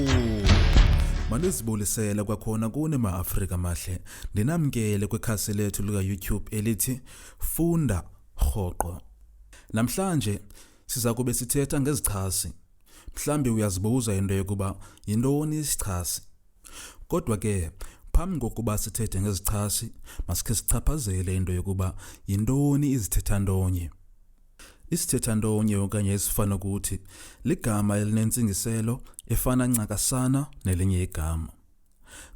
Kwekhu. Manizibulisela kwakhona kune ma-Afrika mahle. Ndinamkele kwikhasi lethu lika YouTube elithi Funda Rhoqo. Namhlanje siza kube sithetha ngezichasi. Mhlawumbi uyazibuza into yokuba yintoni isichasi. Kodwa ke phambi kokuba sithethe ngezichasi, masikhe sichaphazele into yokuba yintoni isithethantonye. Isithethantonye okanye esifana ukuthi ligama elinentsingiselo efana ncakasana nelinye igama.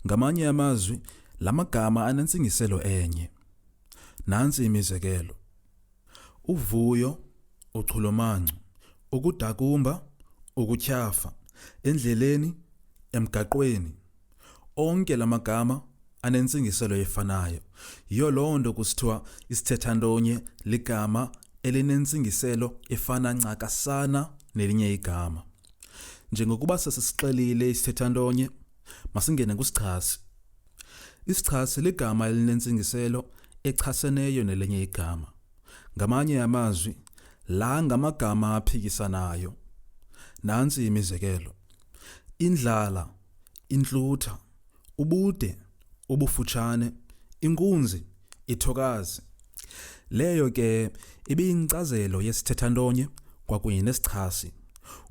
Ngamanye amazwi, lamagama anentsingiselo enye. Nansi imizekelo: uvuyo, uchulomancu, ukudakumba, ukutyhafa, endleleni, emgaqweni. Onke lamagama anentsingiselo efanayo. Yiyo loo nto kusithiwa isithethantonye ligama elinentsingiselo efana ncakasana nelinye igama. Njengokuba sesixelile isithethantonye, masingene kusichasi. Isichasi ligama elinentsingiselo echaseneyo nelinye igama. Ngamanye amazwi, la ngamagama aphikisanayo. Nansi imizekelo: indlala, intlutha, ubude, ubufutshane, inkunzi, ithokazi. Leyo ke ibiyinkcazelo yesithethantonye kwakunye nesichasi.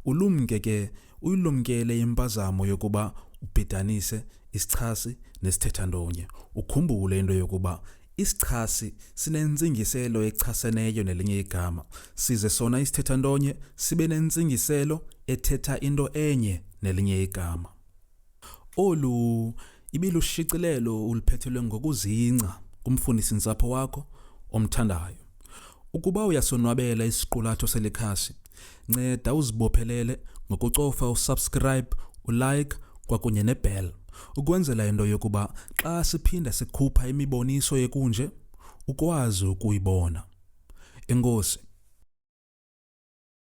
Ulumke ke uyilumkele impazamo yokuba ubhidanise isichasi nesithethantonye. Ukhumbule into yokuba isichasi sinentsingiselo echaseneyo nelinye igama, size sona isithethantonye sibe nentsingiselo ethetha into enye nelinye igama. Olu ibilushicilelo uliphethelwe ngokuzingca kumfundisi-ntsapho wakho omthandayo. Ukuba uyasonwabela isiqulatho selikhasi, nceda uzibophelele ngokucofa usubscribe, ulike kwakunye nebell, ukwenzela into yokuba xa siphinda sikhupha imiboniso yekunje ukwazi ukuyibona. Enkosi.